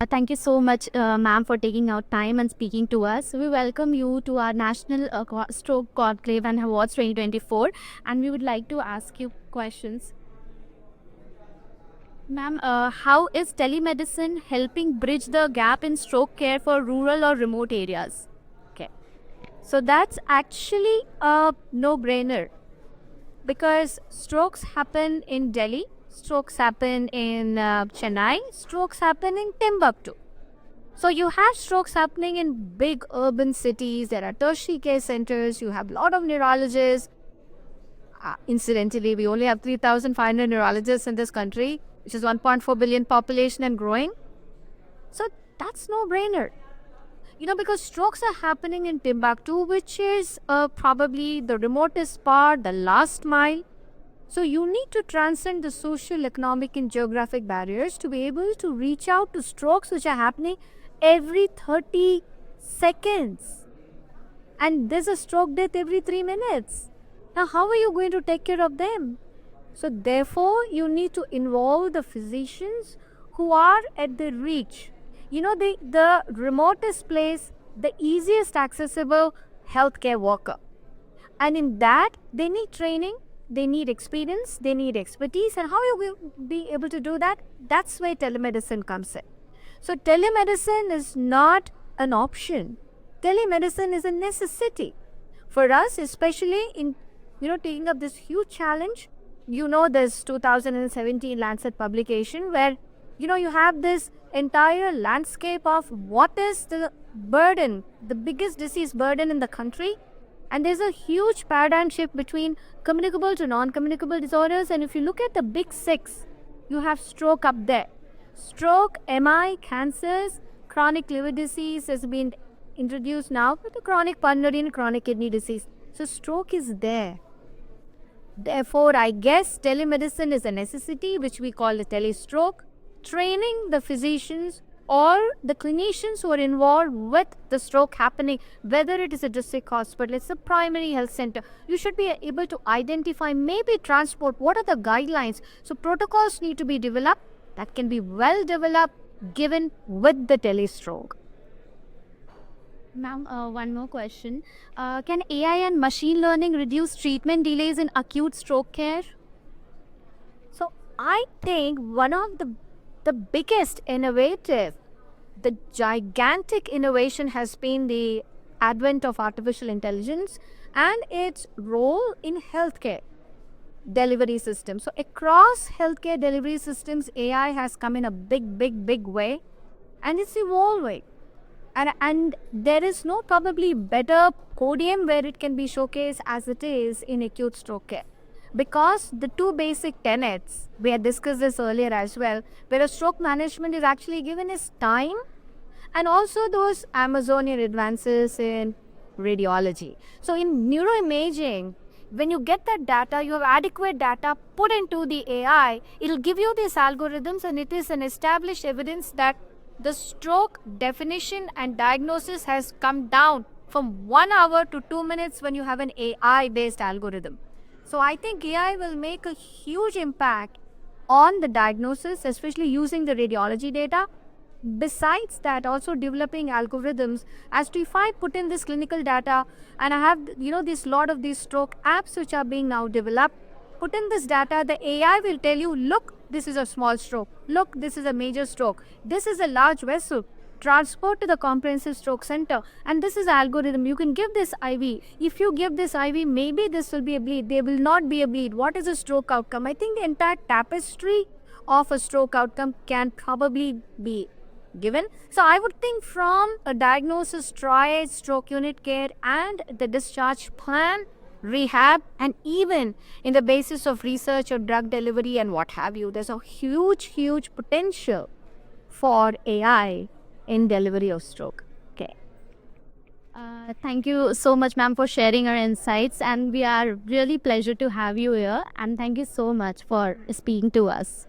Thank you so much, ma'am, for taking out time and speaking to us. We welcome you to our National Stroke Conclave and Awards 2024, and we would like to ask you questions. Ma'am, how is telemedicine helping bridge the gap in stroke care for rural or remote areas? Okay, so that's actually a no-brainer because strokes happen in Delhi, strokes happen in Chennai, strokes happen in Timbuktu. So you have strokes happening in big urban cities. There are tertiary care centers. You have a lot of neurologists. Incidentally, we only have 3,500 neurologists in this country, which is 1.4 billion population and growing. So that's no brainer. Because strokes are happening in Timbuktu, which is probably the remotest part, the last mile. So you need to transcend the social, economic, and geographic barriers to be able to reach out to strokes which are happening every 30 seconds. And there's a stroke death every 3 minutes. Now, how are you going to take care of them? So, therefore, you need to involve the physicians who are at the reach. The remotest place, the easiest accessible healthcare worker. And in that, they need training, they need experience, they need expertise. And how you will be able to do that? That's where telemedicine comes in. So telemedicine is not an option. Telemedicine is a necessity for us, especially in taking up this huge challenge. This 2017 Lancet publication where you have this entire landscape of what is the burden, the biggest disease burden in the country. And there's a huge paradigm shift between communicable to non-communicable disorders. And if you look at the big six, you have stroke up there. Stroke, MI, cancers, chronic liver disease has been introduced now with the chronic pulmonary and chronic kidney disease. So stroke is there. Therefore, I guess telemedicine is a necessity, which we call the telestroke. Training the physicians or the clinicians who are involved with the stroke happening, whether it is a district hospital, it's a primary health center, you should be able to identify, maybe transport, what are the guidelines. So protocols need to be developed that can be well developed given with the telestroke. Ma'am, one more question. Can AI and machine learning reduce treatment delays in acute stroke care? So I think one of the biggest innovative, the gigantic innovation has been the advent of artificial intelligence and its role in healthcare delivery systems. So across healthcare delivery systems, AI has come in a big way, and it's evolving. And there is no probably better podium where it can be showcased as it is in acute stroke care. Because the two basic tenets, we had discussed this earlier as well, where a stroke management is actually given is time and also those Amazonian advances in radiology. So in neuroimaging, when you get that data, you have adequate data put into the AI, it'll give you these algorithms, and it is an established evidence that the stroke definition and diagnosis has come down from 1 hour to 2 minutes when you have an AI-based algorithm. So I think AI will make a huge impact on the diagnosis, especially using the radiology data. Besides that, also developing algorithms as to if I put in this clinical data and I have this lot of these stroke apps which are being now developed, put in this data, the AI will tell you, look, this is a small stroke, look, this is a major stroke, this is a large vessel, transport to the comprehensive stroke center, and this is an algorithm. You can give this IV. If you give this IV, maybe this will be a bleed, there will not be a bleed. What is a stroke outcome? I think the entire tapestry of a stroke outcome can probably be given. So I would think from a diagnosis, triage, stroke unit care, and the discharge plan, rehab, and even in the basis of research or drug delivery and what have you, there's a huge potential for AI in delivery of stroke. Okay. Thank you so much, ma'am, for sharing our insights, and we are really pleasure to have you here, and thank you so much for speaking to us.